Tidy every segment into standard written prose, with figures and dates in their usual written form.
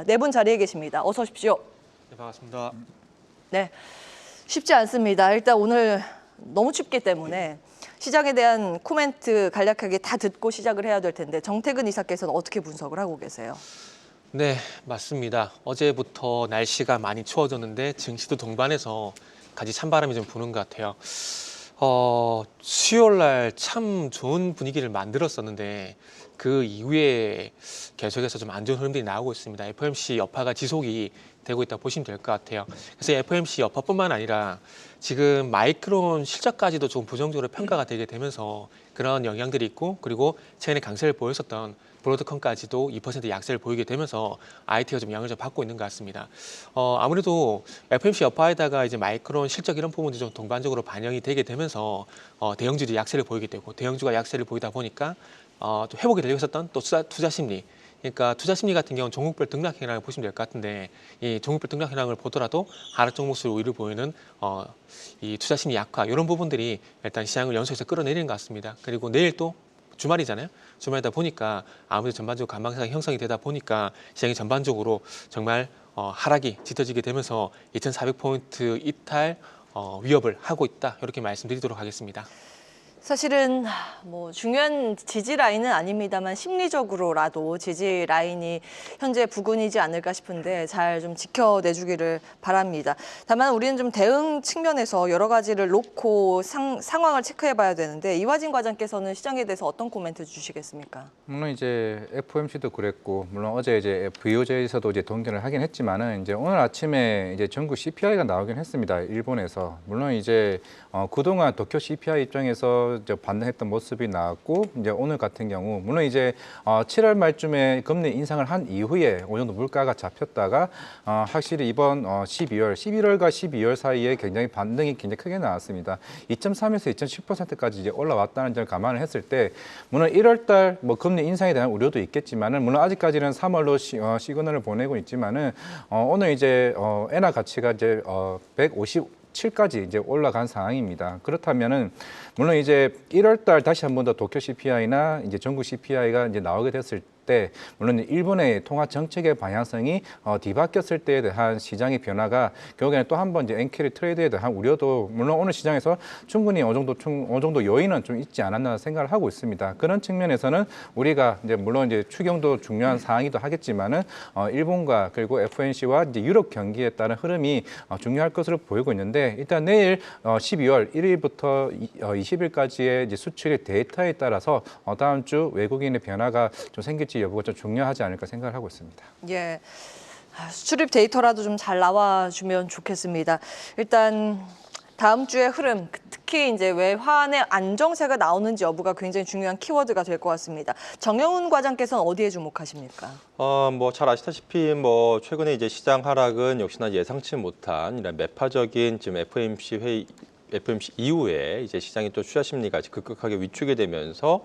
네 분 자리에 계십니다. 어서 오십시오. 네, 반갑습니다. 네, 쉽지 않습니다. 일단 오늘 너무 춥기 때문에 시장에 대한 코멘트 간략하게 다 듣고 시작을 해야 될 텐데 정태근 이사께서는 어떻게 분석을 하고 계세요? 네, 맞습니다. 어제부터 날씨가 많이 추워졌는데 증시도 동반해서 같이 찬바람이 좀 부는 것 같아요. 수요일 날 참 좋은 분위기를 만들었었는데 그 이후에 계속해서 좀 안 좋은 흐름들이 나오고 있습니다. FOMC 여파가 지속이 되고 있다고 보시면 될 것 같아요. 그래서 FOMC 여파뿐만 아니라 지금 마이크론 실적까지도 좀 부정적으로 평가가 되게 되면서 그런 영향들이 있고, 그리고 최근에 강세를 보였었던 브로드컴까지도 2% 약세를 보이게 되면서 IT가 좀 영향을 좀 받고 있는 것 같습니다. 아무래도 FOMC 여파에다가 이제 마이크론 실적 이런 부분도 좀 동반적으로 반영이 되게 되면서 대형주들이 약세를 보이게 되고, 대형주가 약세를 보이다 보니까 또 회복이 되고 있었던 또 투자 심리, 그러니까 투자 심리 같은 경우는 종목별 등락 현황을 보시면 될 것 같은데, 이 종목별 등락 현황을 보더라도 하락 종목수로 우위를 보이는 이 투자 심리 약화, 이런 부분들이 일단 시장을 연속해서 끌어내리는 것 같습니다. 그리고 내일 또 주말이잖아요. 주말이다 보니까 아무래도 전반적으로 관망상이 형성이 되다 보니까 시장이 전반적으로 정말 하락이 짙어지게 되면서 2,400포인트 이탈 위협을 하고 있다, 이렇게 말씀드리도록 하겠습니다. 사실은 뭐 중요한 지지 라인은 아닙니다만 심리적으로라도 지지 라인이 현재 부근이지 않을까 싶은데 잘 좀 지켜내주기를 바랍니다. 다만 우리는 좀 대응 측면에서 여러 가지를 놓고 상황을 체크해봐야 되는데, 이화진 과장께서는 시장에 대해서 어떤 코멘트 주시겠습니까? 물론 이제 FOMC도 그랬고, 물론 어제 이제 VOJ에서도 이제 동결을 하긴 했지만은 이제 오늘 아침에 이제 전국 CPI가 나오긴 했습니다. 일본에서. 물론 이제 그동안 도쿄 CPI 입장에서 이제 반등했던 모습이 나왔고, 이제 오늘 같은 경우 물론 이제 7월 말쯤에 금리 인상을 한 이후에 어느 정도 물가가 잡혔다가 확실히 이번 11월과 12월 사이에 굉장히 반등이 굉장히 크게 나왔습니다. 2.3에서 2.10%까지 이제 올라왔다는 점을 감안을 했을 때, 물론 1월 달 뭐 금리 인상에 대한 우려도 있겠지만은, 물론 아직까지는 3월로 시그널을 보내고 있지만은 오늘 이제 엔화 가치가 이제 157까지 이제 올라간 상황입니다. 그렇다면은 물론 이제 1월 달 다시 한 번 더 도쿄 CPI나 이제 전국 CPI가 이제 나오게 됐을 때, 물론 일본의 통화 정책의 방향성이 뒤바뀌었을 때에 대한 시장의 변화가 결국에는 또 한 번 이제 엔캐리 트레이드에 대한 우려도 물론 오늘 시장에서 충분히 어느 정도 요인은 좀 있지 않았나 생각을 하고 있습니다. 그런 측면에서는 우리가 이제 물론 이제 추경도 중요한 사항이기도 하겠지만은 일본과 그리고 FOMC와 이제 유럽 경기에 따른 흐름이 중요할 것으로 보이고 있는데, 일단 내일 12월 1일부터 20일까지의 이제 수출의 데이터에 따라서 다음 주 외국인의 변화가 좀 생길지 여부가 좀 중요하지 않을까 생각을 하고 있습니다. 예, 수출입 데이터라도 좀 잘 나와주면 좋겠습니다. 일단 다음 주의 흐름, 특히 이제 외환의 안정세가 나오는지 여부가 굉장히 중요한 키워드가 될 것 같습니다. 정영훈 과장께서는 어디에 주목하십니까? 뭐 잘 아시다시피 뭐 최근에 이제 시장 하락은 역시나 예상치 못한 이런 매파적인 지금 FOMC 이후에 이제 시장이 또 투자 심리가 급격하게 위축이 되면서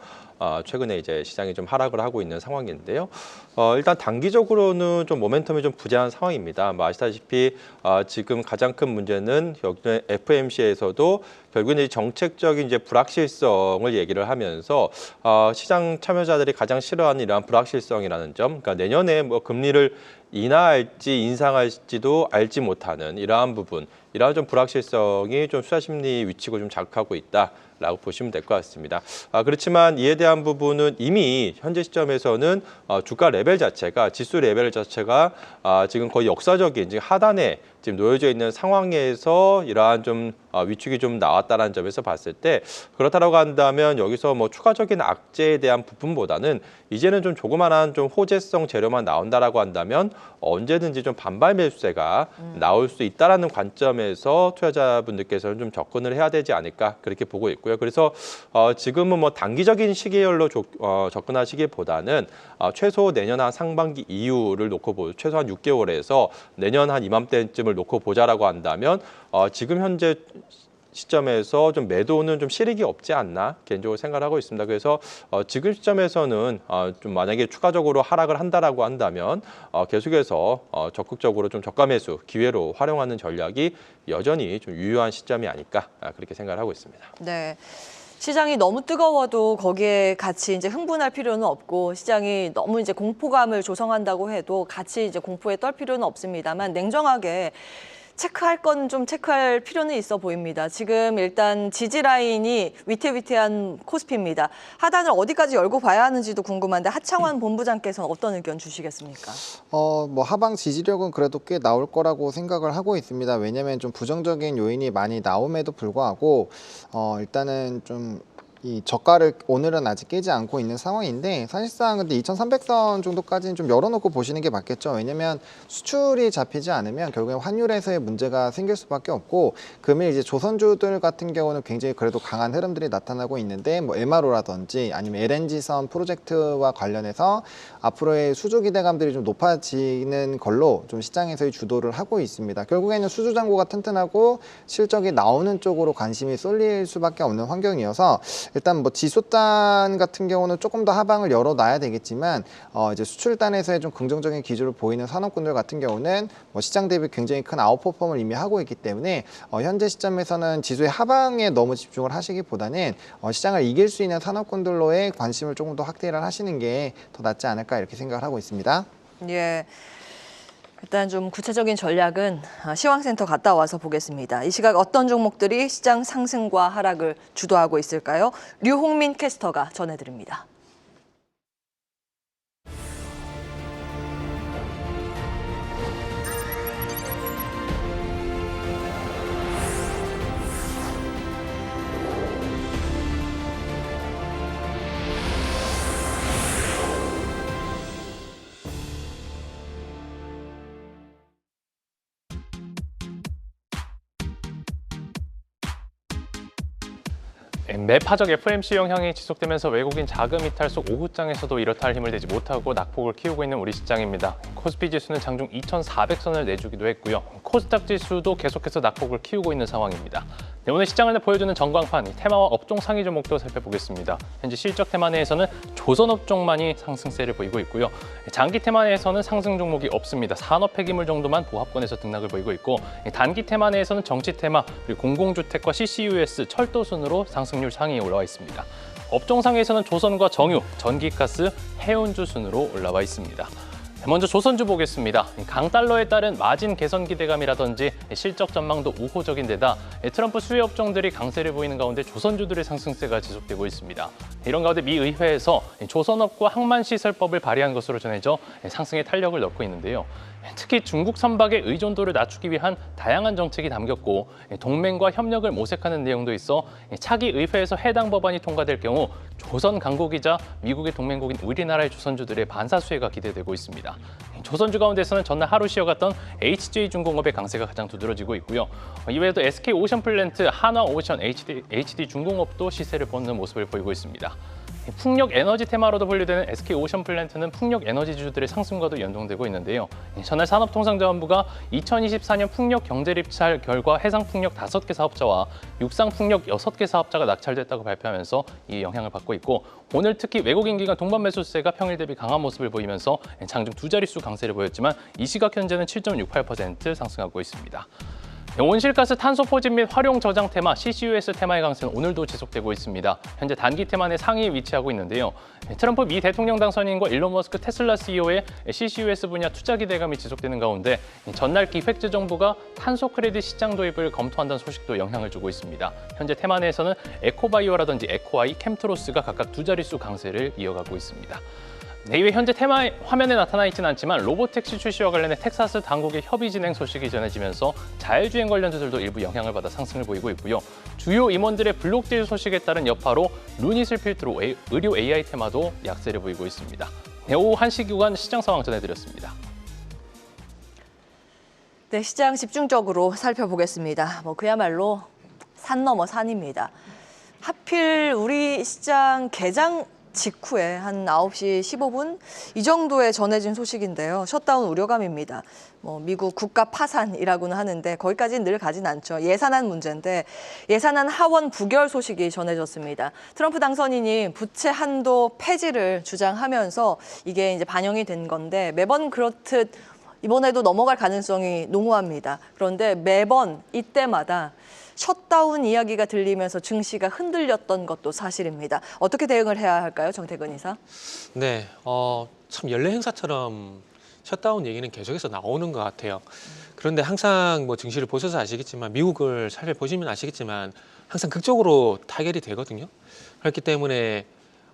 최근에 이제 시장이 좀 하락을 하고 있는 상황인데요. 일단 단기적으로는 좀 모멘텀이 좀 부재한 상황입니다. 뭐 아시다시피 지금 가장 큰 문제는 여기 FOMC에서도 결국은 정책적인 이제 불확실성을 얘기를 하면서 시장 참여자들이 가장 싫어하는 이러한 불확실성이라는 점, 그러니까 내년에 뭐 금리를 인하할지 인상할지도 알지 못하는 이러한 부분, 이러한 좀 불확실성이 좀 투자 심리 위치고 좀 작용하고 있다라고 보시면 될 것 같습니다. 그렇지만 이에 대한 부분은 이미 현재 시점에서는 주가 레벨 자체가, 지수 레벨 자체가 지금 거의 역사적인 지금 하단에 지금 놓여져 있는 상황에서 이러한 좀 위축이 좀 나왔다는 점에서 봤을 때, 그렇다고 한다면 여기서 뭐 추가적인 악재에 대한 부분보다는 이제는 좀 조그만한 좀 호재성 재료만 나온다라고 한다면 언제든지 좀 반발 매수세가 나올 수 있다라는 관점에서 투자자분들께서는 좀 접근을 해야 되지 않을까, 그렇게 보고 있고요. 그래서 지금은 뭐 단기적인 시기열로 접근하시기보다는 최소 내년 한 상반기 이후를 놓고 최소 한 6개월에서 내년 한 이맘때쯤을 놓고 보자라고 한다면 지금 현재 시점에서 좀 매도는 좀 실익이 없지 않나 개인적으로 생각을 하고 있습니다. 그래서 지금 시점에서는 좀 만약에 추가적으로 하락을 한다라고 한다면 계속해서 적극적으로 좀 저가 매수 기회로 활용하는 전략이 여전히 좀 유효한 시점이 아닐까, 그렇게 생각을 하고 있습니다. 네. 시장이 너무 뜨거워도 거기에 같이 이제 흥분할 필요는 없고 시장이 너무 이제 공포감을 조성한다고 해도 같이 이제 공포에 떨 필요는 없습니다만 냉정하게 체크할 건 좀 체크할 필요는 있어 보입니다. 지금 일단 지지 라인이 위태위태한 코스피입니다. 하단을 어디까지 열고 봐야 하는지도 궁금한데 하창환 본부장께서는 어떤 의견 주시겠습니까? 뭐 하방 지지력은 그래도 꽤 나올 거라고 생각을 하고 있습니다. 왜냐하면 좀 부정적인 요인이 많이 나옴에도 불구하고 일단은 좀 이 저가를 오늘은 아직 깨지 않고 있는 상황인데 사실상 근데 2,300선 정도까지는 좀 열어놓고 보시는 게 맞겠죠. 왜냐면 수출이 잡히지 않으면 결국엔 환율에서의 문제가 생길 수밖에 없고 금일 이제 조선주들 같은 경우는 굉장히 그래도 강한 흐름들이 나타나고 있는데 뭐 MRO라든지 아니면 LNG선 프로젝트와 관련해서 앞으로의 수주 기대감들이 좀 높아지는 걸로 좀 시장에서의 주도를 하고 있습니다. 결국에는 수주 잔고가 튼튼하고 실적이 나오는 쪽으로 관심이 쏠릴 수밖에 없는 환경이어서 일단 뭐 지수단 같은 경우는 조금 더 하방을 열어놔야 되겠지만 이제 수출단에서의 좀 긍정적인 기조를 보이는 산업군들 같은 경우는 뭐 시장 대비 굉장히 큰 아웃퍼폼을 이미 하고 있기 때문에 현재 시점에서는 지수의 하방에 너무 집중을 하시기보다는 시장을 이길 수 있는 산업군들로의 관심을 조금 더 확대를 하시는 게 더 낫지 않을까 이렇게 생각을 하고 있습니다. 예. 일단 좀 구체적인 전략은 시황센터 갔다 와서 보겠습니다. 이 시각 어떤 종목들이 시장 상승과 하락을 주도하고 있을까요? 류홍민 캐스터가 전해드립니다. 매파적 FOMC 영향이 지속되면서 외국인 자금 이탈 속 오후장에서도 이렇다 할 힘을 내지 못하고 낙폭을 키우고 있는 우리 시장입니다. 코스피 지수는 장중 2,400선을 내주기도 했고요. 코스닥 지수도 계속해서 낙폭을 키우고 있는 상황입니다. 네, 오늘 시장을 보여주는 전광판, 테마와 업종 상위 종목도 살펴보겠습니다. 현재 실적 테마 내에서는 조선업종만이 상승세를 보이고 있고요. 장기 테마 내에서는 상승 종목이 없습니다. 산업 폐기물 정도만 보합권에서 등락을 보이고 있고 단기 테마 내에서는 정치 테마, 그리고 공공주택과 CCUS, 철도 순으로 상승률 상위에 올라와 있습니다. 업종 상에서는 조선과 정유, 전기가스, 해운주 순으로 올라와 있습니다. 먼저 조선주 보겠습니다. 강달러에 따른 마진 개선 기대감이라든지 실적 전망도 우호적인 데다 트럼프 수혜 업종들이 강세를 보이는 가운데 조선주들의 상승세가 지속되고 있습니다. 이런 가운데 미 의회에서 조선업과 항만시설법을 발의한 것으로 전해져 상승에 탄력을 넣고 있는데요. 특히 중국 선박의 의존도를 낮추기 위한 다양한 정책이 담겼고 동맹과 협력을 모색하는 내용도 있어 차기 의회에서 해당 법안이 통과될 경우 조선 강국이자 미국의 동맹국인 우리나라의 조선주들의 반사 수혜가 기대되고 있습니다. 조선주 가운데서는 전날 하루 쉬어갔던 HJ중공업의 강세가 가장 두드러지고 있고요. 이외에도 SK오션플랜트, 한화오션, HD 중공업도 시세를 보는 모습을 보이고 있습니다. 풍력 에너지 테마로도 분류되는 SK오션플랜트는 풍력 에너지주들의 상승과도 연동되고 있는데요. 전날 산업통상자원부가 2024년 풍력 경제입찰 결과 해상풍력 5개 사업자와 육상풍력 6개 사업자가 낙찰됐다고 발표하면서 이 영향을 받고 있고 오늘 특히 외국인 기관 동반 매수세가 평일 대비 강한 모습을 보이면서 장중 두 자릿수 강세를 보였지만 이 시각 현재는 7.68% 상승하고 있습니다. 온실가스 탄소 포집 및 활용 저장 테마, CCUS 테마의 강세는 오늘도 지속되고 있습니다. 현재 단기 테마 내 상위에 위치하고 있는데요. 트럼프 미 대통령 당선인과 일론 머스크 테슬라 CEO의 CCUS 분야 투자 기대감이 지속되는 가운데 전날 기획재정부가 탄소 크레딧 시장 도입을 검토한다는 소식도 영향을 주고 있습니다. 현재 테마 내에서는 에코바이오라든지 에코아이, 캠트로스가 각각 두 자릿수 강세를 이어가고 있습니다. 네, 이외 현재 테마 화면에 나타나 있지는 않지만 로보택시 출시와 관련해 텍사스 당국의 협의 진행 소식이 전해지면서 자율주행 관련주들도 일부 영향을 받아 상승을 보이고 있고요. 주요 임원들의 블록딜 소식에 따른 여파로 루닛을 필두로 의료 AI 테마도 약세를 보이고 있습니다. 네, 오후 1시 구간 시장 상황 전해드렸습니다. 네, 시장 집중적으로 살펴보겠습니다. 그야말로 산 넘어 산입니다. 하필 우리 시장 개장 직후에 한 9시 15분 이 정도에 전해진 소식인데요. 셧다운 우려감입니다. 미국 국가 파산이라고는 하는데 거기까지는 늘 가진 않죠. 예산안 문제인데 예산안 하원 부결 소식이 전해졌습니다. 트럼프 당선인이 부채 한도 폐지를 주장하면서 이게 이제 반영이 된 건데 매번 그렇듯 이번에도 넘어갈 가능성이 농후합니다. 그런데 매번 이때마다 셧다운 이야기가 들리면서 증시가 흔들렸던 것도 사실입니다. 어떻게 대응을 해야 할까요, 정태근 이사? 네, 참 연례 행사처럼 셧다운 얘기는 계속해서 나오는 것 같아요. 그런데 항상 뭐 증시를 보셔서 아시겠지만 미국을 살펴보시면 아시겠지만 항상 극적으로 타결이 되거든요. 그렇기 때문에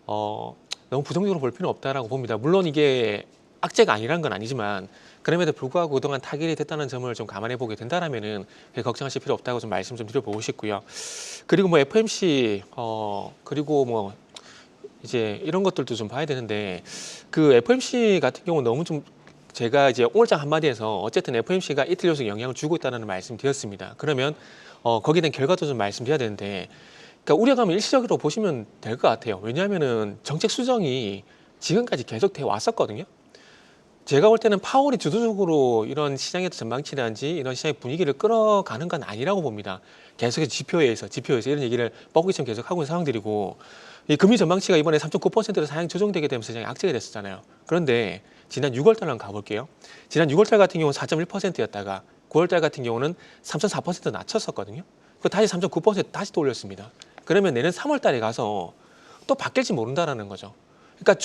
너무 부정적으로 볼 필요는 없다라고 봅니다. 물론 이게 악재가 아니란 건 아니지만 그럼에도 불구하고 그동안 타결이 됐다는 점을 좀 감안해 보게 된다라면은 걱정하실 필요 없다고 좀 말씀 좀 드려보고 싶고요. 그리고 뭐 FOMC 그리고 뭐 이제 이런 것들도 좀 봐야 되는데 그 FOMC 같은 경우는 너무 좀 제가 이제 오늘장 한마디에서 어쨌든 FOMC가 이틀 연속 영향을 주고 있다는 말씀 드렸습니다. 그러면 거기에 대한 결과도 좀 말씀드려야 되는데 그러니까 우려감을 일시적으로 보시면 될 것 같아요. 왜냐하면은 정책 수정이 지금까지 계속 돼 왔었거든요. 제가 볼 때는 파월이 주도적으로 이런 시장의 전망치라든지 이런 시장의 분위기를 끌어가는 건 아니라고 봅니다. 계속해서 지표에서 이런 얘기를 뻐꾸기처럼 계속 하고 있는 상황들이고 이 금리 전망치가 이번에 3.9%로 상향 조정되게 되면서 시장이 악재가 됐었잖아요. 그런데 지난 6월달 한번 가볼게요. 지난 6월달 같은 경우는 4.1%였다가 9월달 같은 경우는 3.4% 낮췄었거든요. 그 다시 3.9% 다시 또 올렸습니다. 그러면 내년 3월달에 가서 또 바뀔지 모른다라는 거죠. 그러니까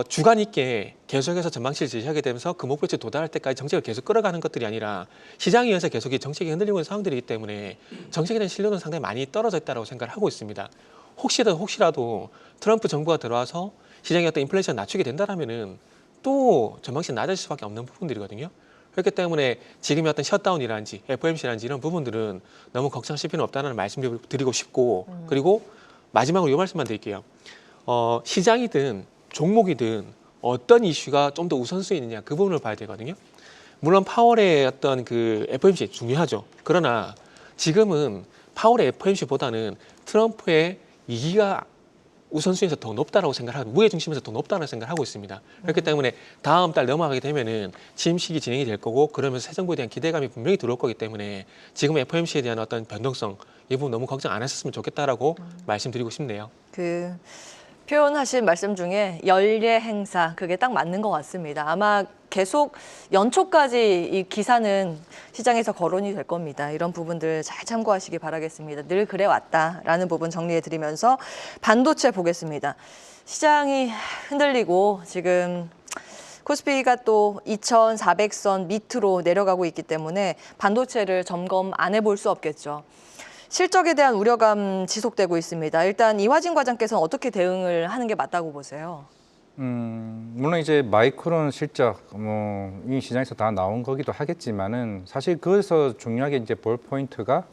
주간 있게 계속해서 전망치를 제시하게 되면서 그 목표치에 도달할 때까지 정책을 계속 끌어가는 것들이 아니라 시장에 의해서 계속 이 정책이 흔들리고 있는 상황들이기 때문에 정책에 대한 신뢰는 상당히 많이 떨어져 있다고 생각을 하고 있습니다. 혹시라도 트럼프 정부가 들어와서 시장의 어떤 인플레이션 낮추게 된다라면은 또 전망치는 낮아질 수밖에 없는 부분들이거든요. 그렇기 때문에 지금의 어떤 셧다운이라든지 FOMC라든지 이런 부분들은 너무 걱정하실 필요는 없다는 말씀 드리고 싶고 그리고 마지막으로 이 말씀만 드릴게요. 시장이든 종목이든 어떤 이슈가 좀 더 우선순위 있느냐 그 부분을 봐야 되거든요. 물론 파월의 어떤 그 FOMC 중요하죠. 그러나 지금은 파월의 FOMC보다는 트럼프의 이기가 우선순위에서 더 높다라고 생각하고 무게 중심에서 더 높다는 생각을 하고 있습니다. 그렇기 때문에 다음 달 넘어가게 되면은 취임식이 진행이 될 거고 그러면서 새 정부에 대한 기대감이 분명히 들어올 거기 때문에 지금 FOMC에 대한 어떤 변동성 이 부분 너무 걱정 안 하셨으면 좋겠다라고 말씀드리고 싶네요. 그 표현하신 말씀 중에 연례 행사 그게 딱 맞는 것 같습니다. 아마 계속 연초까지 이 기사는 시장에서 거론이 될 겁니다. 이런 부분들 잘 참고하시기 바라겠습니다. 늘 그래 왔다라는 부분 정리해 드리면서 반도체 보겠습니다. 시장이 흔들리고 지금 코스피가 또 2,400선 밑으로 내려가고 있기 때문에 반도체를 점검 안 해볼 수 없겠죠. 실적에 대한 우려감 지속되고 있습니다. 일단 이화진 과장께서는 어떻게 대응을 하는 게 맞다고 보세요? 물론 이제 마이크론 실적 이 시장에서 다 나온 거기도 하겠지만은 사실 그래서 중요하게 이제 볼 포인트가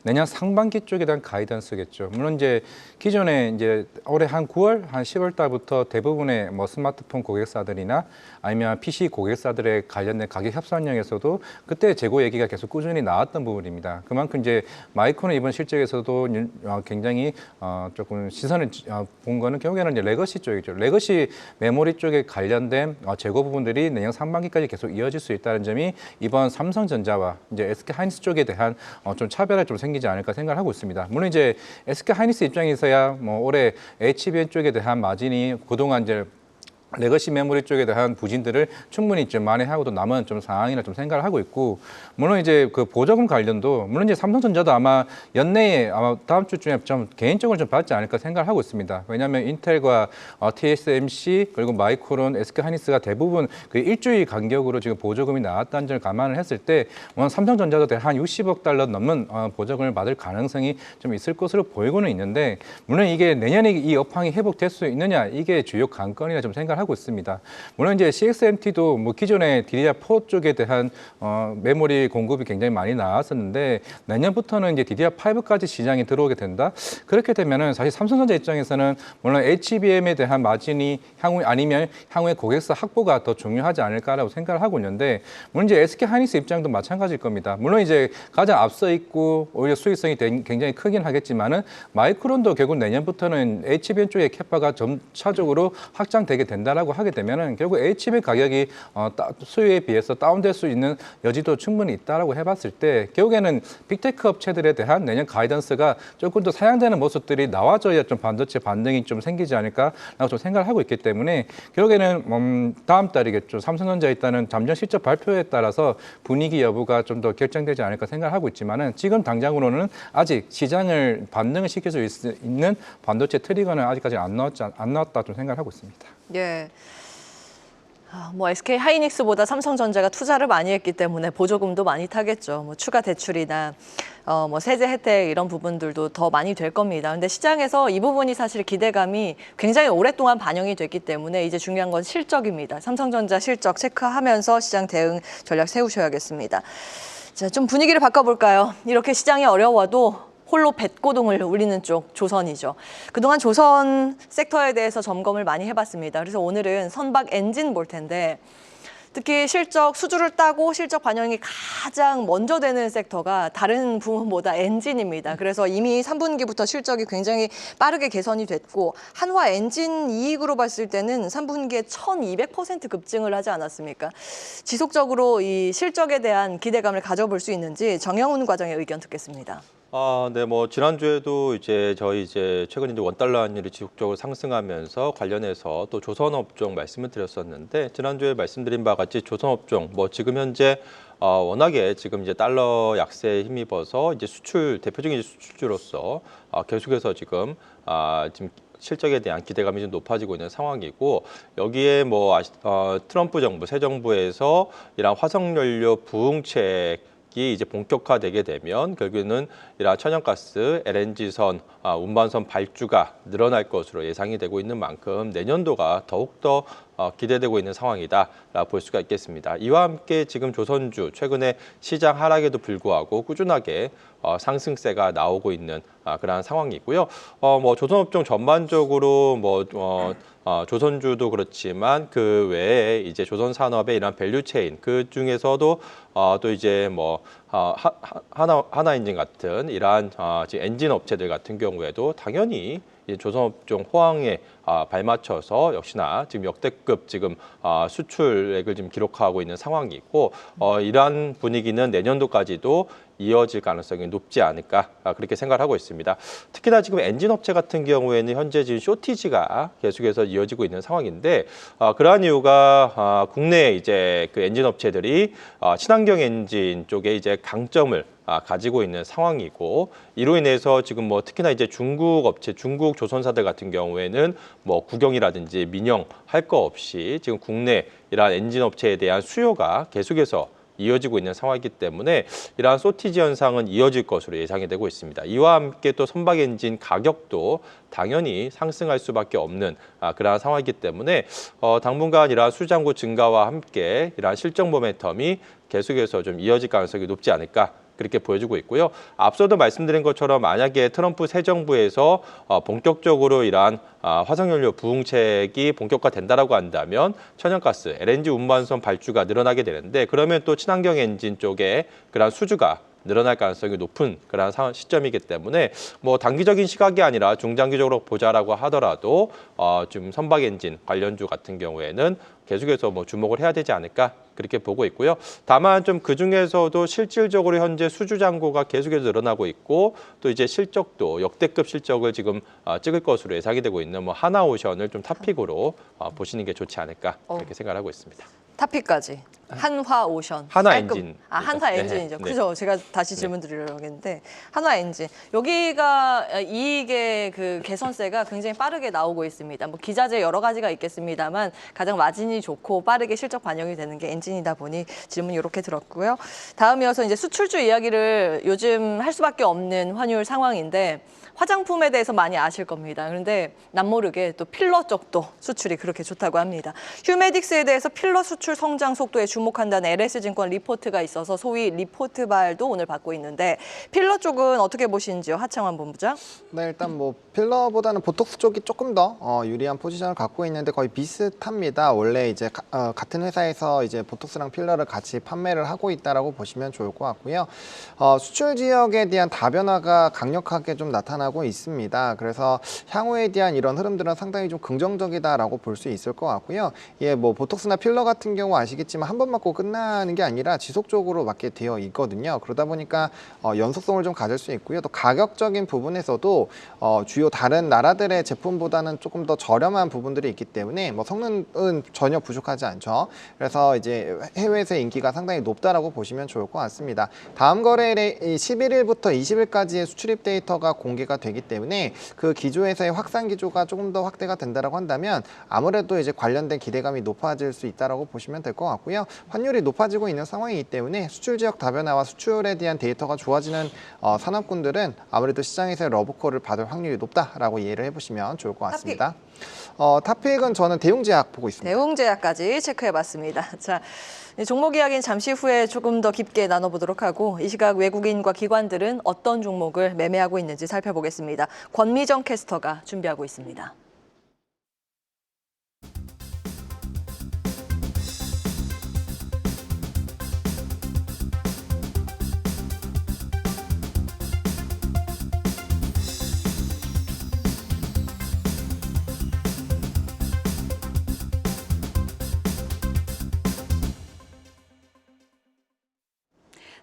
내년 상반기 쪽에 대한 가이던스겠죠. 물론 이제 기존에 이제 올해 한 9월, 한 10월 달부터 대부분의 뭐 스마트폰 고객사들이나 아니면 PC 고객사들의 관련된 가격 협상력에서도 그때 재고 얘기가 계속 꾸준히 나왔던 부분입니다. 그만큼 이제 마이크론 이번 실적에서도 굉장히 조금 시선을 본 거는 결국에는 이제 레거시 쪽이죠. 레거시 메모리 쪽에 관련된 재고 부분들이 내년 상반기까지 계속 이어질 수 있다는 점이 이번 삼성전자와 이제 SK하이닉스 쪽에 대한 좀 차별화 좀 생기지 않을까 생각을 하고 있습니다. 물론 이제 SK하이닉스 입장에서야 뭐 올해 HBM 쪽에 대한 마진이 그동안 이제 레거시 메모리 쪽에 대한 부진들을 충분히 좀 만회하고도 남은 좀 상황이라 좀 생각을 하고 있고 물론 이제 그 보조금 관련도 물론 이제 삼성전자도 아마 연내에 아마 다음 주쯤에 좀 개인적으로 좀 받지 않을까 생각을 하고 있습니다. 왜냐하면 인텔과 TSMC 그리고 마이크론, SK하이닉스가 대부분 그 일주일 간격으로 지금 보조금이 나왔다는 점을 감안을 했을 때 삼성전자도 한 60억 달러 넘는 보조금을 받을 가능성이 좀 있을 것으로 보이고는 있는데 물론 이게 내년에 이 업황이 회복될 수 있느냐 이게 주요 관건이라 좀 생각을 하고 있습니다. 물론 이제 CXMT도 뭐 기존에 DDR4 쪽에 대한 메모리 공급이 굉장히 많이 나왔었는데 내년부터는 이제 DDR5까지 시장에 들어오게 된다. 그렇게 되면은 사실 삼성전자 입장에서는 물론 HBM에 대한 마진이 향후에 고객사 확보가 더 중요하지 않을까라고 생각을 하고 있는데 물론 이제 SK하이닉스 입장도 마찬가지일 겁니다. 물론 이제 가장 앞서 있고 오히려 수익성이 굉장히 크긴 하겠지만은 마이크론도 결국 내년부터는 HBM 쪽의 캐파가 점차적으로 확장되게 된다. 된다라고 하게 되면은 결국 HB 가격이 수요에 비해서 다운될 수 있는 여지도 충분히 있다라고 해봤을 때 결국에는 빅테크 업체들에 대한 내년 가이던스가 조금 더 사양되는 모습들이 나와줘야 좀 반도체 반등이 좀 생기지 않을까라고 좀 생각을 하고 있기 때문에 결국에는 다음 달이겠죠. 삼성전자 일단은 잠정 실적 발표에 따라서 분위기 여부가 좀 더 결정되지 않을까 생각하고 있지만은 지금 당장으로는 아직 시장을 반등을 시킬 수 있는 반도체 트리거는 아직까지 안 나왔다 좀 생각하고 있습니다. 예. 뭐 SK 하이닉스보다 삼성전자가 투자를 많이 했기 때문에 보조금도 많이 타겠죠. 뭐 추가 대출이나 뭐 세제 혜택 이런 부분들도 더 많이 될 겁니다. 근데 시장에서 이 부분이 사실 기대감이 굉장히 오랫동안 반영이 됐기 때문에 이제 중요한 건 실적입니다. 삼성전자 실적 체크하면서 시장 대응 전략 세우셔야겠습니다. 자, 좀 분위기를 바꿔볼까요? 이렇게 시장이 어려워도 홀로 뱃고동을 울리는 쪽 조선이죠. 그동안 조선 섹터에 대해서 점검을 많이 해봤습니다. 그래서 오늘은 선박 엔진 볼 텐데 특히 실적 수주를 따고 실적 반영이 가장 먼저 되는 섹터가 다른 부문보다 엔진입니다. 그래서 이미 3분기부터 실적이 굉장히 빠르게 개선이 됐고 한화 엔진 이익으로 봤을 때는 3분기에 1200% 급증을 하지 않았습니까? 지속적으로 이 실적에 대한 기대감을 가져볼 수 있는지 정영훈 과장의 의견 듣겠습니다. 네, 뭐 지난주에도 저희 최근 원달러 환율이 지속적으로 상승하면서 관련해서 또 조선업종 말씀을 드렸었는데 지난주에 말씀드린 바와 같이 조선업종 뭐 지금 현재 워낙에 지금 달러 약세에 힘입어서 수출 대표적인 수출주로서 계속해서 지금 실적에 대한 기대감이 좀 높아지고 있는 상황이고 여기에 뭐 트럼프 정부 새 정부에서 이런 화석연료 부응책 이제 본격화되게 되면 결국에는 이러한 천연가스, LNG선, 운반선 발주가 늘어날 것으로 예상이 되고 있는 만큼 내년도가 더욱더 기대되고 있는 상황이다 볼 수가 있겠습니다. 이와 함께 지금 조선주 최근에 시장 하락에도 불구하고 꾸준하게 상승세가 나오고 있는 그러한 상황이고요. 뭐 조선업종 전반적으로 조선주도 그렇지만 그 외에 이제 조선 산업의 이런 밸류체인 그 중에서도 또 하나엔진 같은 이러한 엔진 업체들 같은 경우에도 당연히 조선업종 호황에 발맞춰서 역시나 지금 역대급 수출액을 지금 기록하고 있는 상황이고 이러한 분위기는 내년도까지도 이어질 가능성이 높지 않을까 그렇게 생각을 하고 있습니다. 특히나 지금 엔진 업체 같은 경우에는 현재 지금 쇼티지가 계속해서 이어지고 있는 상황인데 그러한 이유가 국내 그 엔진 업체들이 친환경 엔진 쪽에 강점을 가지고 있는 상황이고 이로 인해서 지금 특히나 중국 업체, 중국 조선사들 같은 경우에는 국영이라든지 민영 할 거 없이 지금 국내 이러한 엔진 업체에 대한 수요가 계속해서 이어지고 있는 상황이기 때문에 이러한 쇼티지 현상은 이어질 것으로 예상이 되고 있습니다. 이와 함께 또 선박 엔진 가격도 당연히 상승할 수밖에 없는 그러한 상황이기 때문에 당분간 이러한 수장고 증가와 함께 이러한 실적 모멘텀이 계속해서 좀 이어질 가능성이 높지 않을까 그렇게 보여지고 있고요. 앞서도 말씀드린 것처럼 만약에 트럼프 새 정부에서 본격적으로 이러한 화석연료 부응책이 본격화된다라고 한다면 천연가스, LNG 운반선 발주가 늘어나게 되는데 그러면 또 친환경 엔진 쪽에 그러한 수주가 늘어날 가능성이 높은 그런 시점이기 때문에 단기적인 시각이 아니라 중장기적으로 보자라고 하더라도 좀 선박 엔진 관련주 같은 경우에는 계속해서 주목을 해야 되지 않을까 그렇게 보고 있고요. 다만 좀 그중에서도 실질적으로 현재 수주 잔고가 계속해서 늘어나고 있고 또 실적도 역대급 실적을 지금 찍을 것으로 예상이 되고 있는 하나오션을 좀 탑픽으로 보시는 게 좋지 않을까 그렇게 생각을 하고 있습니다. 탑픽까지. 한화오션. 한화 엔진. 한화 엔진이죠. 네. 그죠. 제가 다시 질문 드리려고 했는데 한화 엔진. 여기가 이익의 그 개선세가 굉장히 빠르게 나오고 있습니다. 기자재 여러 가지가 있겠습니다만 가장 마진이 좋고 빠르게 실적 반영이 되는 게 엔진이다 보니 질문 이렇게 들었고요. 다음 이어서 수출주 이야기를 요즘 할 수밖에 없는 환율 상황인데 화장품에 대해서 많이 아실 겁니다. 그런데 남모르게 또 필러 쪽도 수출이 그렇게 좋다고 합니다. 휴메딕스에 대해서 필러 수출 성장 속도에 주목한다는 LS증권 리포트가 있어서 소위 리포트발도 오늘 받고 있는데 필러 쪽은 어떻게 보시는지요, 하창원 본부장? 네, 일단 뭐 필러보다는 보톡스 쪽이 조금 더 유리한 포지션을 갖고 있는데 거의 비슷합니다. 원래 이제 같은 회사에서 이제 보톡스랑 필러를 같이 판매를 하고 있다라고 보시면 좋을 것 같고요. 수출 지역에 대한 다변화가 강력하게 좀 나타나고 있습니다. 그래서 향후에 대한 이런 흐름들은 상당히 좀 긍정적이다라고 볼 수 있을 것 같고요. 예, 뭐 보톡스나 필러 같은 경우 아시겠지만 한 번 맞고 끝나는 게 아니라 지속적으로 맞게 되어 있거든요. 그러다 보니까 연속성을 좀 가질 수 있고요. 또 가격적인 부분에서도 주요 다른 나라들의 제품보다는 조금 더 저렴한 부분들이 있기 때문에 뭐 성능은 전혀 부족하지 않죠. 그래서 이제 해외에서의 인기가 상당히 높다라고 보시면 좋을 것 같습니다. 다음 거래일에 11일부터 20일까지의 수출입 데이터가 공개가 되기 때문에 그 기조에서의 확산 기조가 조금 더 확대가 된다라고 한다면 아무래도 이제 관련된 기대감이 높아질 수 있다라고 보시면 될 것 같고요. 환율이 높아지고 있는 상황이기 때문에 수출 지역 다변화와 수출에 대한 데이터가 좋아지는 산업군들은 아무래도 시장에서의 러브콜을 받을 확률이 높다라고 이해를 해보시면 좋을 것 같습니다. 탑픽은 저는 대웅제약 보고 있습니다. 대웅제약까지 체크해봤습니다. 자, 종목 이야기는 잠시 후에 조금 더 깊게 나눠보도록 하고 이 시각 외국인과 기관들은 어떤 종목을 매매하고 있는지 살펴보겠습니다. 권미정 캐스터가 준비하고 있습니다.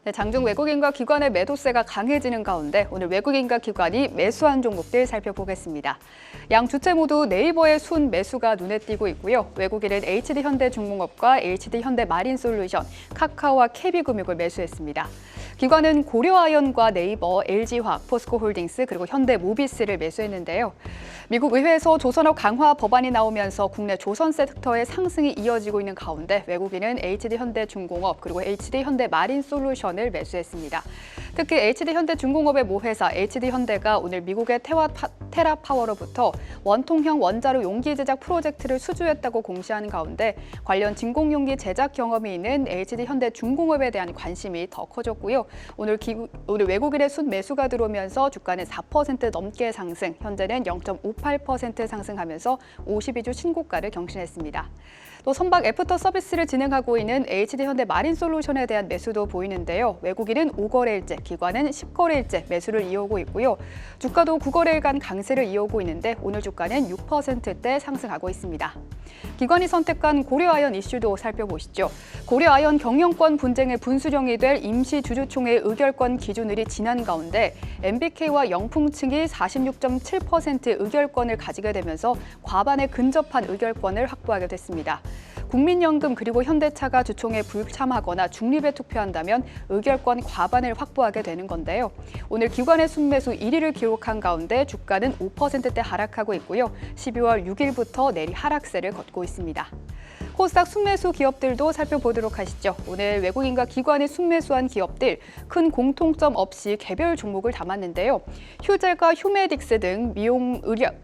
네, 장중 외국인과 기관의 매도세가 강해지는 가운데 오늘 외국인과 기관이 매수한 종목들 살펴보겠습니다. 양 주체 모두 네이버의 순 매수가 눈에 띄고 있고요. 외국인은 HD현대중공업과 HD현대마린솔루션, 카카오와 KB금융을 매수했습니다. 기관은 고려아연과 네이버, LG화학, 포스코홀딩스 그리고 현대모비스를 매수했는데요. 미국 의회에서 조선업 강화 법안이 나오면서 국내 조선 섹터의 상승이 이어지고 있는 가운데 외국인은 HD현대중공업 그리고 HD현대마린솔루션을 매수했습니다. 특히 HD현대중공업의 모회사 HD현대가 오늘 미국의 테라파워로부터 원통형 원자로 용기 제작 프로젝트를 수주했다고 공시하는 가운데 관련 진공용기 제작 경험이 있는 HD현대중공업에 대한 관심이 더 커졌고요. 오늘 외국인의 순 매수가 들어오면서 주가는 4% 넘게 상승, 현재는 0.58% 상승하면서 52주 신고가를 경신했습니다. 또 선박 애프터 서비스를 진행하고 있는 HD현대마린솔루션에 대한 매수도 보이는데요. 외국인은 5거래일째, 기관은 10거래일째 매수를 이어오고 있고요. 주가도 9거래일간 강세를 이어오고 있는데 오늘 주가는 6%대 상승하고 있습니다. 기관이 선택한 고려아연 이슈도 살펴보시죠. 고려아연 경영권 분쟁의 분수령이 될 임시주주총회 의결권 기준일이 지난 가운데 MBK와 영풍층이 46.7% 의결권을 가지게 되면서 과반에 근접한 의결권을 확보하게 됐습니다. 국민연금 그리고 현대차가 주총에 불참하거나 중립에 투표한다면 의결권 과반을 확보하게 되는 건데요. 오늘 기관의 순매수 1위를 기록한 가운데 주가는 5%대 하락하고 있고요. 12월 6일부터 내리 하락세를 걷고 있습니다. 코스닥 순매수 기업들도 살펴보도록 하시죠. 오늘 외국인과 기관이 순매수한 기업들 큰 공통점 없이 개별 종목을 담았는데요. 휴젤과 휴메딕스 등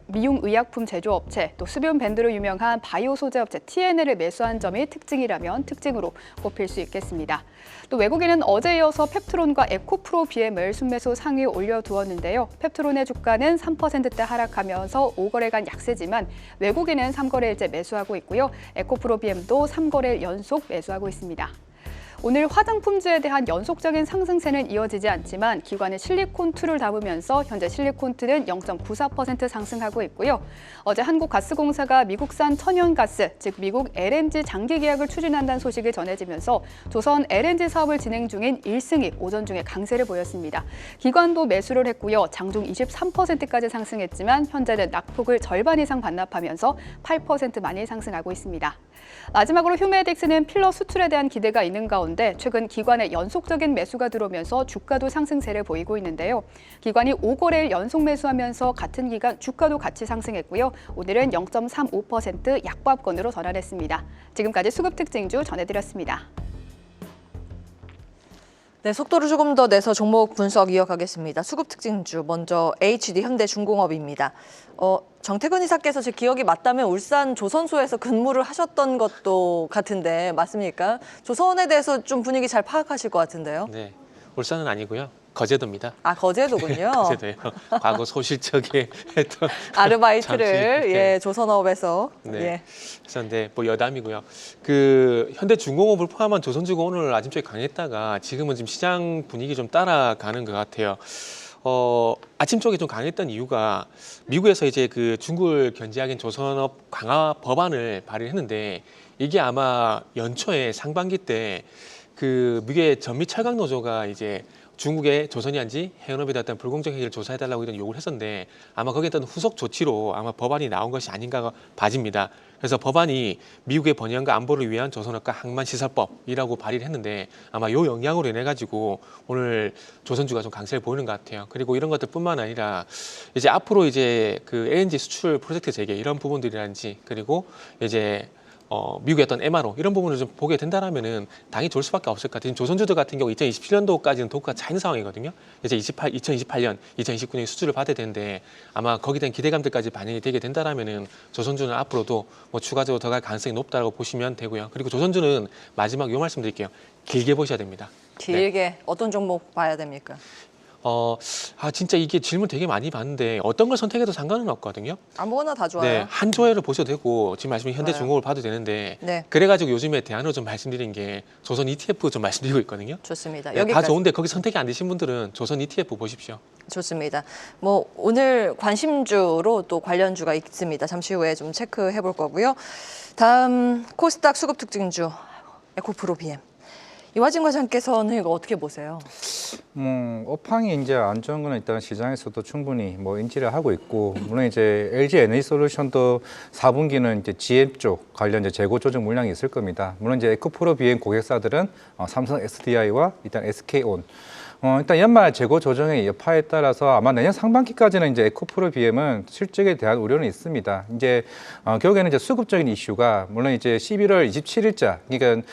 미용의약품 제조업체, 또 수변 밴드로 유명한 바이오 소재 업체 TNL을 매수한 점이 특징이라면 특징으로 꼽힐 수 있겠습니다. 또 외국인은 어제 이어서 펩트론과 에코프로 BM을 순매수 상위에 올려두었는데요. 펩트론의 주가는 3%대 하락하면서 5거래간 약세지만 외국인은 3거래일째 매수하고 있고요. 에코프로 BM도 3거래일 연속 매수하고 있습니다. 오늘 화장품주에 대한 연속적인 상승세는 이어지지 않지만 기관은 실리콘2를 담으면서 현재 실리콘2는 0.94% 상승하고 있고요. 어제 한국가스공사가 미국산 천연가스, 즉 미국 LNG 장기 계약을 추진한다는 소식이 전해지면서 조선 LNG 사업을 진행 중인 1승이 오전 중에 강세를 보였습니다. 기관도 매수를 했고요. 장중 23%까지 상승했지만 현재는 낙폭을 절반 이상 반납하면서 8% 많이 상승하고 있습니다. 마지막으로 휴메딕스는 필러 수출에 대한 기대가 있는 가운데 최근 기관의 연속적인 매수가 들어오면서 주가도 상승세를 보이고 있는데요. 기관이 5거래일 연속 매수하면서 같은 기간 주가도 같이 상승했고요. 오늘은 0.35% 약보합권으로 전환했습니다. 지금까지 수급 특징주 전해드렸습니다. 네, 속도를 조금 더 내서 종목 분석 이어가겠습니다. 수급 특징주 먼저 HD 현대중공업입니다. 정태근 이사께서 제 기억이 맞다면 울산 조선소에서 근무를 하셨던 것도 같은데 맞습니까? 조선에 대해서 좀 분위기 잘 파악하실 것 같은데요. 네, 울산은 아니고요. 거제도입니다. 아, 거제도군요. 거제도예요. 과거 소실적에 했던 아르바이트를 잠시, 네. 예, 조선업에서 네. 예. 그래서 뭐 여담이고요. 그 현대중공업을 포함한 조선주가 오늘 아침쪽에 강했다가 지금은 지금 시장 분위기 좀 따라가는 것 같아요. 아침 쪽에 좀 강했던 이유가 미국에서 이제 그 중국을 견제하기엔 조선업 강화 법안을 발의했는데 이게 아마 연초에 상반기 때 그 미국의 전미 철강 노조가 이제 중국의 조선이 한지 해운업에 대한 불공정 행위를 조사해달라고 이런 요구를 했었는데 아마 거기에 따른 후속 조치로 아마 법안이 나온 것이 아닌가 봐집니다. 그래서 법안이 미국의 번영과 안보를 위한 조선업과 항만 시설법이라고 발의를 했는데 아마 요 영향으로 인해 가지고 오늘 조선주가 좀 강세를 보이는 것 같아요. 그리고 이런 것들뿐만 아니라 이제 앞으로 이제 그 LNG 수출 프로젝트 재개 이런 부분들이라든지 그리고 이제 미국의 어떤 MRO 이런 부분을 좀 보게 된다라면은 당이 좋을 수밖에 없을 것 같아요. 조선주들 같은 경우 2027년도까지는 도가가 차 있는 상황이거든요. 이제 2028년, 2029년에 수주를 받아야 되는데 아마 거기에 대한 기대감들까지 반영이 되게 된다라면은 조선주는 앞으로도 뭐 추가적으로 더 갈 가능성이 높다고 보시면 되고요. 그리고 조선주는 마지막 요 말씀드릴게요. 길게 보셔야 됩니다. 길게 어떤 종목 봐야 됩니까? 진짜 이게 질문 되게 많이 받는데 어떤 걸 선택해도 상관은 없거든요. 아무거나 다 좋아요. 네, 한 조회를 보셔도 되고 지금 말씀인 현대중공업을 봐도 되는데 네. 그래가지고 요즘에 대안으로 좀 말씀드린 게 조선 ETF 좀 말씀드리고 있거든요. 좋습니다. 네, 다 여기까지. 좋은데 거기 선택이 안 되신 분들은 조선 ETF 보십시오. 좋습니다. 뭐 오늘 관심주로 또 관련주가 있습니다. 잠시 후에 좀 체크해 볼 거고요. 다음 코스닥 수급 특징주 에코프로 BM. 이화진 과장께서는 이거 어떻게 보세요? 업황이 이제 안 좋은 거는 일단 시장에서도 충분히 뭐 인지를 하고 있고, 물론 이제 LG 에너지솔루션도 4분기는 이제 GM 쪽 관련 이제 재고 조정 물량이 있을 겁니다. 물론 이제 에코프로 BM 고객사들은 삼성 SDI와 일단 SK온 일단 연말 재고 조정의 여파에 따라서 아마 내년 상반기까지는 이제 에코프로 BM은 실적에 대한 우려는 있습니다. 이제 결국에는 이제 수급적인 이슈가 물론 이제 11월 27일자 그러니까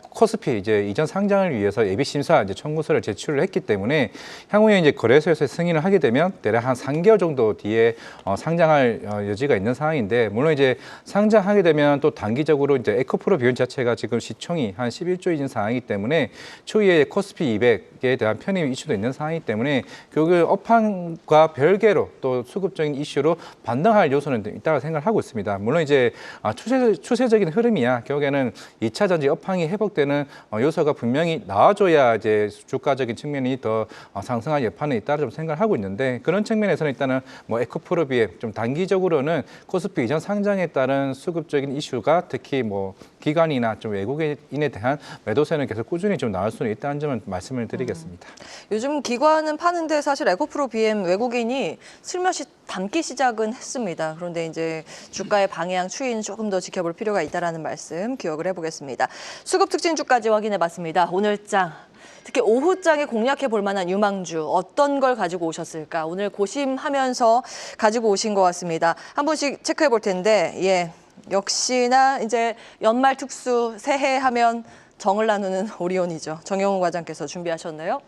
코스피 이제 이전 상장을 위해서 예비 심사 이제 청구서를 제출을 했기 때문에 향후에 이제 거래소에서 승인을 하게 되면 대략 한 3개월 정도 뒤에 상장할 여지가 있는 상황인데, 물론 이제 상장하게 되면 또 단기적으로 이제 에코프로 BM 자체가 지금 시총이 한 11조 이진 상황이기 때문에 추후에 코스피 200에 대한 편입 이슈도 있는 상황이기 때문에 결국 업황과 별개로 또 수급적인 이슈로 반등할 요소는 있다고 생각을 하고 있습니다. 물론 이제 추세적인 흐름이야 결국에는 2차 전지 업황이 회복되는 요소가 분명히 나와줘야 이제 주가적인 측면이 더 상승할 여파는 있다고 좀 생각을 하고 있는데, 그런 측면에서는 일단은 뭐 에코프로 BM 좀 단기적으로는 코스피 이전 상장에 따른 수급적인 이슈가 특히 뭐 기관이나 좀 외국인에 대한 매도세는 계속 꾸준히 좀 나올 수는 있다는 점은 말씀을 드리겠습니다. 요즘 기관은 파는데 사실 에코프로 BM 외국인이 슬며시 담기 시작은 했습니다. 그런데 이제 주가의 방향 추이는 조금 더 지켜볼 필요가 있다라는 말씀 기억을 해보겠습니다. 수급 특징주까지 확인해봤습니다. 오늘장. 특히 오후장에 공략해 볼 만한 유망주 어떤 걸 가지고 오셨을까? 오늘 고심하면서 가지고 오신 것 같습니다. 한 분씩 체크해 볼 텐데, 역시나 이제 연말 특수 새해 하면 정을 나누는 오리온이죠. 정영훈 과장께서 준비하셨나요?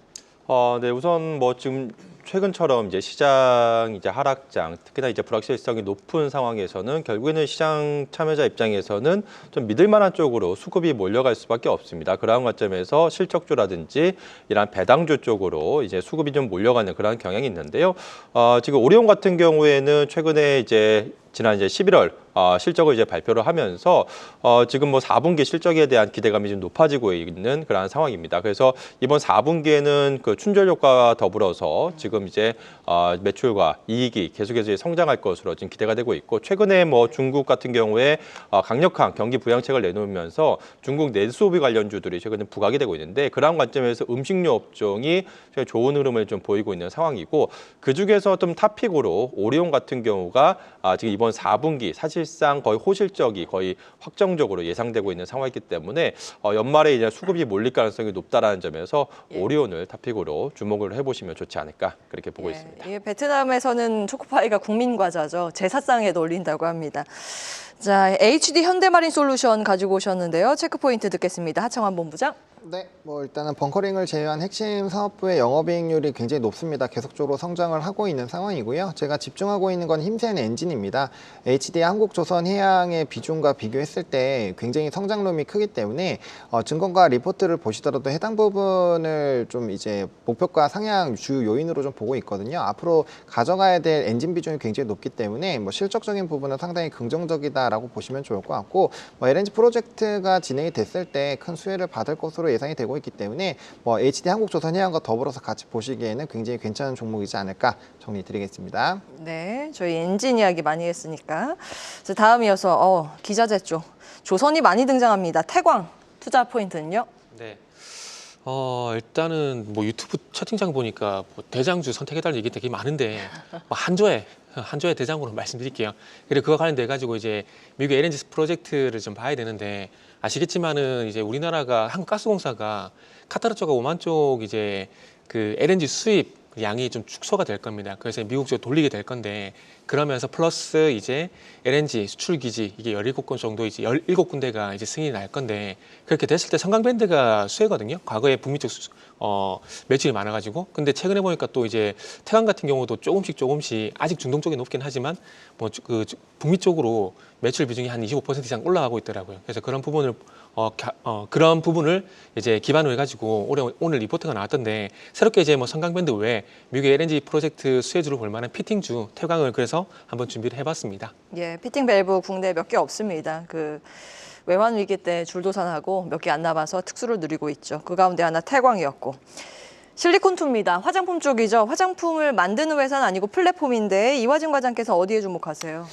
네, 우선 뭐 지금 최근처럼 이제 시장 이제 하락장, 특히나 이제 불확실성이 높은 상황에서는 결국에는 시장 참여자 입장에서는 좀 믿을 만한 쪽으로 수급이 몰려갈 수밖에 없습니다. 그러한 관점에서 실적주라든지 이런 배당주 쪽으로 이제 수급이 좀 몰려가는 그런 경향이 있는데요. 지금 오리온 같은 경우에는 최근에 이제 지난 이제 11월 실적을 이제 발표를 하면서 지금 뭐 4분기 실적에 대한 기대감이 좀 높아지고 있는 그러한 상황입니다. 그래서 이번 4분기에는 그 춘절 효과와 더불어서 지금 이제 매출과 이익이 계속해서 성장할 것으로 지금 기대가 되고 있고, 최근에 뭐 중국 같은 경우에 강력한 경기 부양책을 내놓으면서 중국 내수소비 관련주들이 최근에 부각이 되고 있는데, 그러한 관점에서 음식료 업종이 좋은 흐름을 좀 보이고 있는 상황이고, 그 중에서 좀 탑픽으로 오리온 같은 경우가 지금 이번 4분기 사실상 거의 호실적이 거의 확정적으로 예상되고 있는 상황이기 때문에 연말에 이제 수급이 몰릴 가능성이 높다라는 점에서 오리온을 탑픽으로 주목을 해보시면 좋지 않을까 그렇게 보고 있습니다. 베트남에서는 초코파이가 국민 과자죠. 제사상에도 올린다고 합니다. 자, HD 현대마린 솔루션 가지고 오셨는데요. 체크포인트 듣겠습니다. 하청환 본부장. 네, 일단은 벙커링을 제외한 핵심 사업부의 영업이익률이 굉장히 높습니다. 계속적으로 성장을 하고 있는 상황이고요. 제가 집중하고 있는 건 힘센 엔진입니다. HD 한국조선해양의 비중과 비교했을 때 굉장히 성장룸이 크기 때문에 증권가 리포트를 보시더라도 해당 부분을 좀 이제 목표가 상향 주요 요인으로 좀 보고 있거든요. 앞으로 가져가야 될 엔진 비중이 굉장히 높기 때문에 실적적인 부분은 상당히 긍정적이다라고 보시면 좋을 것 같고 LNG 프로젝트가 진행이 됐을 때 큰 수혜를 받을 것으로 예상이 되고 있기 때문에 HD 한국조선해양과 더불어서 같이 보시기에는 굉장히 괜찮은 종목이지 않을까 정리드리겠습니다. 네, 저희 엔진 이야기 많이 했으니까. 자, 다음 이어서 기자재 쪽 조선이 많이 등장합니다. 태광 투자 포인트는요? 네. 일단은 유튜브 채팅창 보니까 대장주 선택해달라는 얘기 되게 많은데 한조의 대장으로 말씀드릴게요. 그리고 그와 관련돼 가지고 이제 미국 LNG 프로젝트를 좀 봐야 되는데 아시겠지만은 이제 우리나라가 한국가스공사가 카타르 쪽과 오만 쪽 이제 그 LNG 수입 양이 좀 축소가 될 겁니다. 그래서 미국 쪽으로 돌리게 될 건데 그러면서 플러스 이제 LNG 수출 기지 이게 17곳 정도 이제 17군데가 이제 승인이 날 건데 그렇게 됐을 때 성강밴드가 수혜거든요. 과거에 북미 쪽 매출이 많아가지고 근데 최근에 보니까 또 이제 태광 같은 경우도 조금씩 아직 중동 쪽이 높긴 하지만 그 북미 쪽으로 매출 비중이 한 25% 이상 올라가고 있더라고요. 그래서 그런 부분을 그런 부분을 이제 기반으로 해가지고 오늘 리포트가 나왔던데 새롭게 이제 성강밴드 외에 미국 LNG 프로젝트 수혜주를 볼 만한 피팅주 태광을 그래서 한번 준비를 해봤습니다. 예, 피팅 밸브 국내에 몇 개 없습니다. 그 외환 위기 때 줄도산하고 몇 개 안 남아서 특수를 누리고 있죠. 그 가운데 하나 태광이었고. 실리콘투입니다. 화장품 쪽이죠. 화장품을 만드는 회사는 아니고 플랫폼인데 이화진 과장께서 어디에 주목하세요?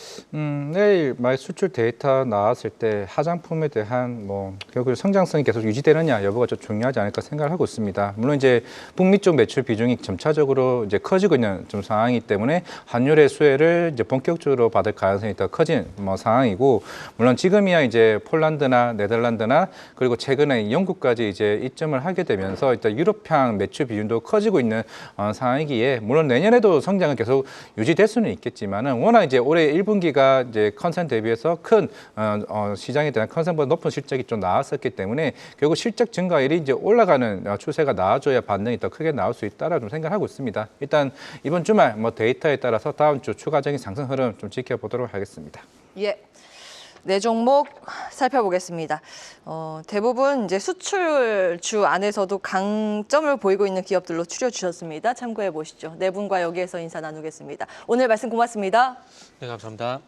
내일 말 수출 데이터 나왔을 때 화장품에 대한 결국 성장성이 계속 유지되느냐 여부가 좀 중요하지 않을까 생각을 하고 있습니다. 물론 이제 북미 쪽 매출 비중이 점차적으로 이제 커지고 있는 좀 상황이기 때문에 환율의 수혜를 이제 본격적으로 받을 가능성이 더 커진 상황이고 물론 지금이야 이제 폴란드나 네덜란드나 그리고 최근에 영국까지 이제 입점을 하게 되면서 일단 유럽향 매출 비중도 커지고 있는 상황이기에 물론 내년에도 성장은 계속 유지될 수는 있겠지만은 워낙 이제 올해 1분기가 이제 컨센 대비해서 큰 시장에 대한 컨센보다 높은 실적이 좀 나왔었기 때문에 결국 실적 증가율이 이제 올라가는 추세가 나와줘야 반등이 더 크게 나올 수 있다라 좀 생각하고 있습니다. 일단 이번 주말 데이터에 따라서 다음 주 추가적인 상승 흐름 좀 지켜보도록 하겠습니다. 예. 네 종목 살펴보겠습니다. 대부분 이제 수출주 안에서도 강점을 보이고 있는 기업들로 추려주셨습니다. 참고해 보시죠. 네 분과 여기에서 인사 나누겠습니다. 오늘 말씀 고맙습니다. 네, 감사합니다.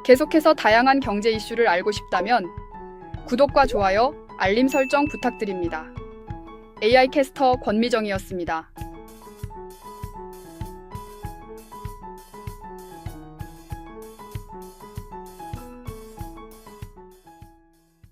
계속해서 다양한 경제 이슈를 알고 싶다면 구독과 좋아요, 알림 설정 부탁드립니다. AI 캐스터 권미정이었습니다.